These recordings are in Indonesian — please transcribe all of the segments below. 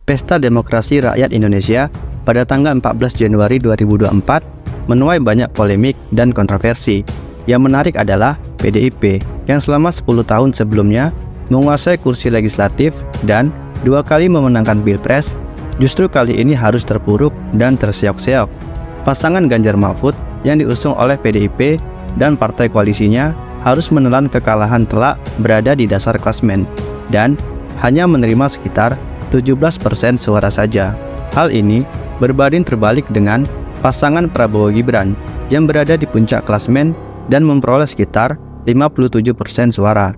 Pesta Demokrasi Rakyat Indonesia pada tanggal 14 Januari 2024 menuai banyak polemik dan kontroversi. Yang menarik adalah PDIP yang selama 10 tahun sebelumnya menguasai kursi legislatif dan 2 kali memenangkan Pilpres, justru kali ini harus terpuruk dan terseok-seok. Pasangan Ganjar Mahfud yang diusung oleh PDIP dan partai koalisinya harus menelan kekalahan telak berada di dasar klasemen dan hanya menerima sekitar 17% suara saja. Hal ini berbanding terbalik dengan pasangan Prabowo Gibran yang berada di puncak klasemen dan memperoleh sekitar 57% suara.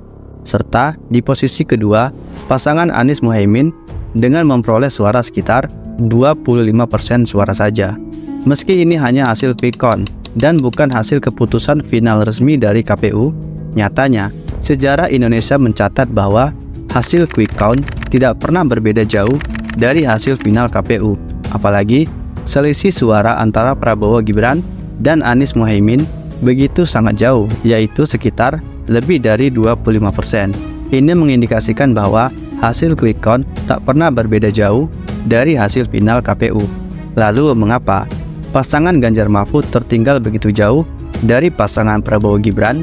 Serta di posisi kedua, pasangan Anies Muhaimin dengan memperoleh suara sekitar 25% suara saja. Meski ini hanya hasil quick count dan bukan hasil keputusan final resmi dari KPU, nyatanya sejarah Indonesia mencatat bahwa hasil quick count tidak pernah berbeda jauh dari hasil final KPU. Apalagi selisih suara antara Prabowo Gibran dan Anies Muhaimin begitu sangat jauh, yaitu sekitar lebih dari 25%. Ini mengindikasikan bahwa hasil quick count tak pernah berbeda jauh dari hasil final KPU. Lalu mengapa pasangan Ganjar Mahfud tertinggal begitu jauh dari pasangan Prabowo Gibran?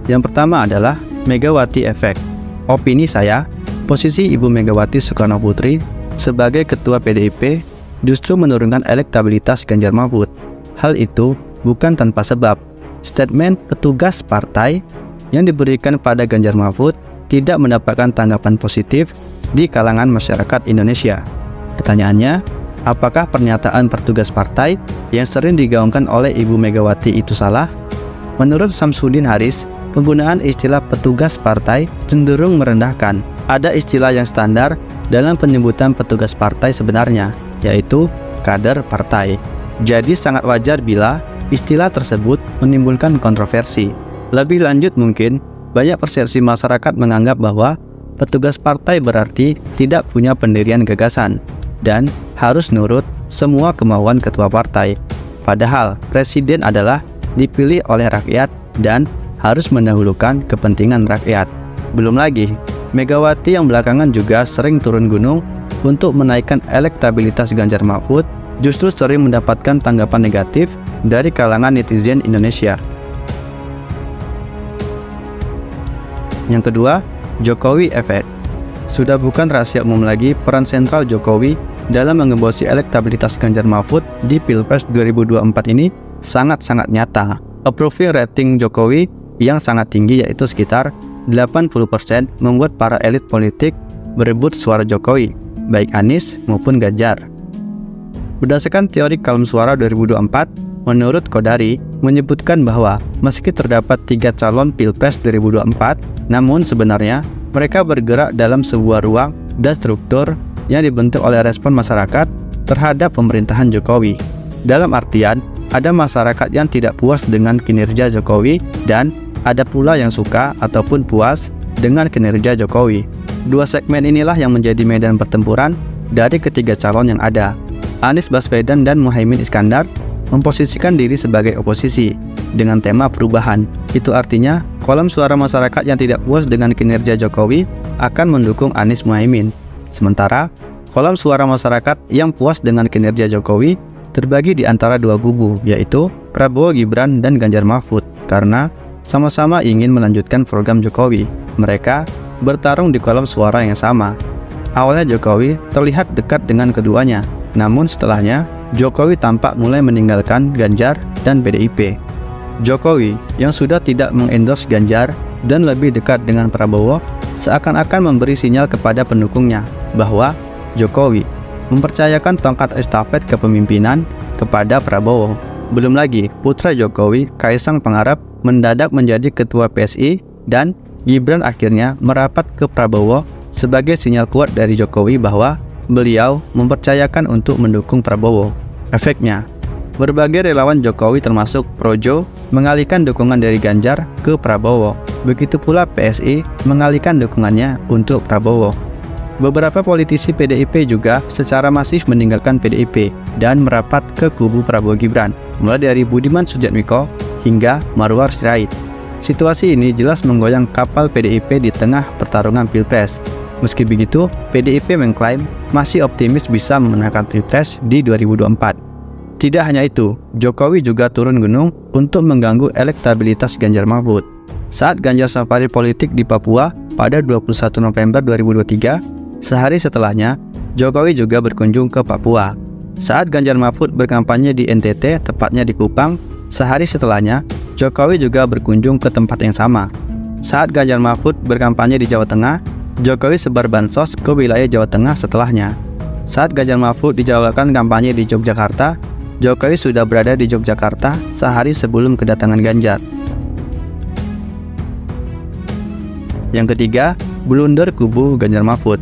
Yang pertama adalah Megawati Effect. Opini saya, posisi Ibu Megawati Soekarno Putri sebagai Ketua PDIP justru menurunkan elektabilitas Ganjar Mahfud. Hal itu bukan tanpa sebab. Statement petugas partai yang diberikan pada Ganjar Mahfud tidak mendapatkan tanggapan positif di kalangan masyarakat Indonesia. Pertanyaannya, apakah pernyataan petugas partai yang sering digaungkan oleh Ibu Megawati itu salah? Menurut Samsudin Haris, penggunaan istilah petugas partai cenderung merendahkan. Ada istilah yang standar dalam penyebutan petugas partai sebenarnya, yaitu kader partai. Jadi sangat wajar bila istilah tersebut menimbulkan kontroversi. Lebih lanjut mungkin, banyak persepsi masyarakat menganggap bahwa petugas partai berarti tidak punya pendirian gagasan dan harus nurut semua kemauan ketua partai. Padahal presiden adalah dipilih oleh rakyat dan harus mendahulukan kepentingan rakyat. Belum lagi, Megawati yang belakangan juga sering turun gunung untuk menaikkan elektabilitas Ganjar Mahfud justru sering mendapatkan tanggapan negatif dari kalangan netizen Indonesia. Yang kedua, Jokowi Effect. Sudah bukan rahasia umum lagi peran sentral Jokowi dalam mengembosi elektabilitas Ganjar Mahfud di Pilpres 2024 ini sangat-sangat nyata. Approval rating Jokowi yang sangat tinggi yaitu sekitar 80% membuat para elit politik berebut suara Jokowi, baik Anies maupun Ganjar. Berdasarkan teori kalem suara 2024, menurut Kodari menyebutkan bahwa meski terdapat 3 calon Pilpres 2024, namun sebenarnya mereka bergerak dalam sebuah ruang dan struktur yang dibentuk oleh respon masyarakat terhadap pemerintahan Jokowi. Dalam artian, ada masyarakat yang tidak puas dengan kinerja Jokowi dan ada pula yang suka ataupun puas dengan kinerja Jokowi. Dua segmen inilah yang menjadi medan pertempuran dari ketiga calon yang ada. Anies Baswedan dan Muhaimin Iskandar memposisikan diri sebagai oposisi dengan tema perubahan. Itu artinya kolom suara masyarakat yang tidak puas dengan kinerja Jokowi akan mendukung Anies Muhaimin. Sementara kolom suara masyarakat yang puas dengan kinerja Jokowi terbagi di antara dua kubu, yaitu Prabowo Gibran dan Ganjar Mahfud, karena sama-sama ingin melanjutkan program Jokowi. Mereka bertarung di kolom suara yang sama. Awalnya Jokowi terlihat dekat dengan keduanya, namun setelahnya Jokowi tampak mulai meninggalkan Ganjar dan PDIP. Jokowi yang sudah tidak mengendorse Ganjar dan lebih dekat dengan Prabowo seakan-akan memberi sinyal kepada pendukungnya bahwa Jokowi mempercayakan tongkat estafet kepemimpinan kepada Prabowo. Belum lagi putra Jokowi, Kaisang Pangarep, mendadak menjadi ketua PSI dan Gibran akhirnya merapat ke Prabowo sebagai sinyal kuat dari Jokowi bahwa beliau mempercayakan untuk mendukung Prabowo. Efeknya, berbagai relawan Jokowi termasuk Projo mengalihkan dukungan dari Ganjar ke Prabowo. Begitu pula PSI mengalihkan dukungannya untuk Prabowo. Beberapa politisi PDIP juga secara masif meninggalkan PDIP dan merapat ke kubu Prabowo Gibran, mulai dari Budiman Sujatmiko hingga Marwar Sirait. Situasi ini jelas menggoyang kapal PDIP di tengah pertarungan Pilpres. Meski begitu, PDIP mengklaim masih optimis bisa memenangkan Pilpres di 2024. Tidak hanya itu, Jokowi juga turun gunung untuk mengganggu elektabilitas Ganjar Mahfud. Saat Ganjar safari politik di Papua pada 21 November 2023, sehari setelahnya, Jokowi juga berkunjung ke Papua. Saat Ganjar Mahfud berkampanye di NTT, tepatnya di Kupang, sehari setelahnya, Jokowi juga berkunjung ke tempat yang sama. Saat Ganjar Mahfud berkampanye di Jawa Tengah, Jokowi sebar bansos ke wilayah Jawa Tengah setelahnya. Saat Ganjar Mahfud dijadwalkan kampanye di Yogyakarta, Jokowi sudah berada di Yogyakarta sehari sebelum kedatangan Ganjar. Yang ketiga, blunder kubu Ganjar Mahfud.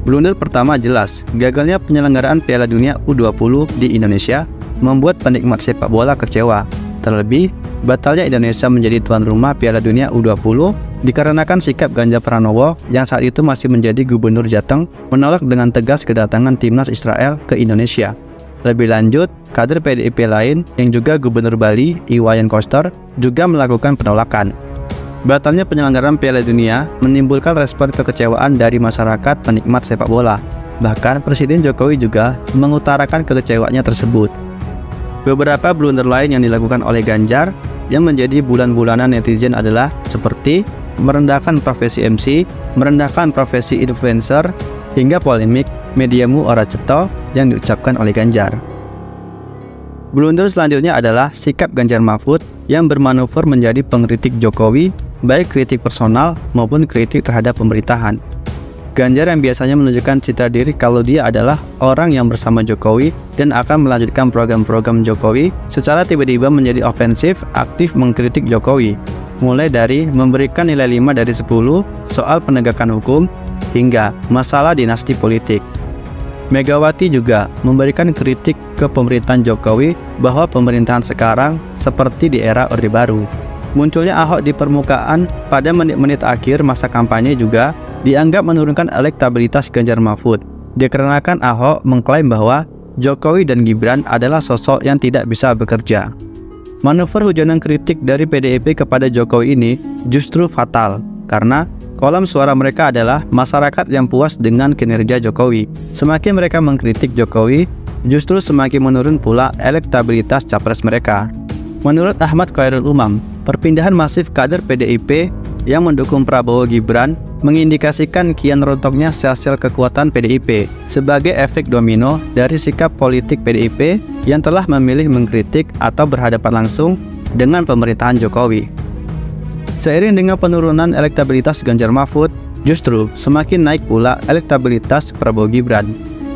Blunder pertama jelas, gagalnya penyelenggaraan Piala Dunia U20 di Indonesia membuat penikmat sepak bola kecewa. Terlebih, batalnya Indonesia menjadi tuan rumah Piala Dunia U20 dikarenakan sikap Ganjar Pranowo yang saat itu masih menjadi gubernur Jateng menolak dengan tegas kedatangan timnas Israel ke Indonesia. Lebih lanjut, kader PDIP lain yang juga gubernur Bali, Iwayan Koster, juga melakukan penolakan. Batalnya penyelenggaraan Piala Dunia menimbulkan respon kekecewaan dari masyarakat penikmat sepak bola. Bahkan Presiden Jokowi juga mengutarakan kekecewaannya tersebut. Beberapa blunder lain yang dilakukan oleh Ganjar yang menjadi bulan-bulanan netizen adalah seperti merendahkan profesi MC, merendahkan profesi influencer, hingga polemik mediamu ora cetha yang diucapkan oleh Ganjar. Blunder selanjutnya adalah sikap Ganjar Mahfud yang bermanuver menjadi pengkritik Jokowi, baik kritik personal maupun kritik terhadap pemerintahan. Ganjar yang biasanya menunjukkan citra diri kalau dia adalah orang yang bersama Jokowi dan akan melanjutkan program-program Jokowi, secara tiba-tiba menjadi ofensif, aktif mengkritik Jokowi. Mulai dari memberikan nilai 5 dari 10 soal penegakan hukum, hingga masalah dinasti politik. Megawati juga memberikan kritik ke pemerintahan Jokowi bahwa pemerintahan sekarang seperti di era Orde Baru. Munculnya Ahok di permukaan pada menit-menit akhir masa kampanye juga dianggap menurunkan elektabilitas Ganjar Mahfud. Dikarenakan Ahok mengklaim bahwa Jokowi dan Gibran adalah sosok yang tidak bisa bekerja. Manuver hujanan kritik dari PDIP kepada Jokowi ini justru fatal, karena kolom suara mereka adalah masyarakat yang puas dengan kinerja Jokowi. Semakin mereka mengkritik Jokowi, justru semakin menurun pula elektabilitas capres mereka. Menurut Ahmad Khairul Umam, perpindahan masif kader PDIP yang mendukung Prabowo Gibran mengindikasikan kian rontoknya sel-sel kekuatan PDIP sebagai efek domino dari sikap politik PDIP yang telah memilih mengkritik atau berhadapan langsung dengan pemerintahan Jokowi. Seiring dengan penurunan elektabilitas Ganjar Mahfud, justru semakin naik pula elektabilitas Prabowo Gibran.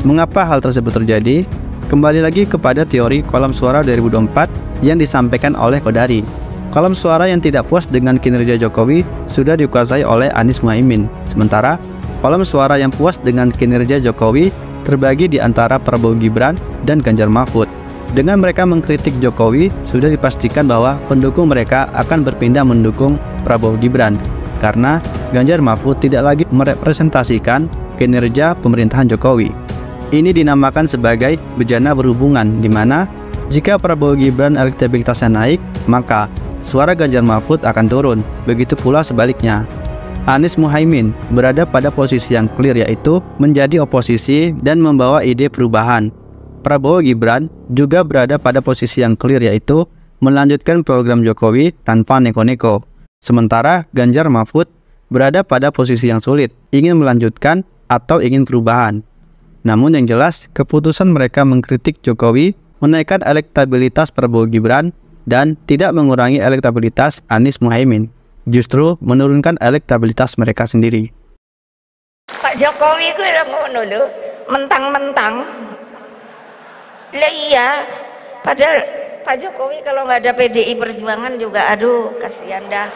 Mengapa hal tersebut terjadi? Kembali lagi kepada teori kolom suara 2024 yang disampaikan oleh Kodari. Kolom suara yang tidak puas dengan kinerja Jokowi sudah dikuasai oleh Anies Muhaimin. Sementara, kolom suara yang puas dengan kinerja Jokowi terbagi di antara Prabowo Gibran dan Ganjar Mahfud. Dengan mereka mengkritik Jokowi, sudah dipastikan bahwa pendukung mereka akan berpindah mendukung Prabowo Gibran, karena Ganjar Mahfud tidak lagi merepresentasikan kinerja pemerintahan Jokowi. Ini dinamakan sebagai bejana berhubungan, di mana jika Prabowo Gibran elektabilitasnya naik, maka suara Ganjar Mahfud akan turun. Begitu pula sebaliknya. Anies Muhaimin berada pada posisi yang clear, yaitu menjadi oposisi dan membawa ide perubahan. Prabowo Gibran juga berada pada posisi yang clear, yaitu melanjutkan program Jokowi tanpa neko-neko. Sementara Ganjar Mahfud berada pada posisi yang sulit, ingin melanjutkan atau ingin perubahan. Namun yang jelas, keputusan mereka mengkritik Jokowi menaikkan elektabilitas Prabowo Gibran dan tidak mengurangi elektabilitas Anies Muhaimin, justru menurunkan elektabilitas mereka sendiri. Pak Jokowi itu ngono lho, mentang-mentang. Lah iya, padahal Pak Jokowi kalau nggak ada PDI Perjuangan juga aduh kasihan dah.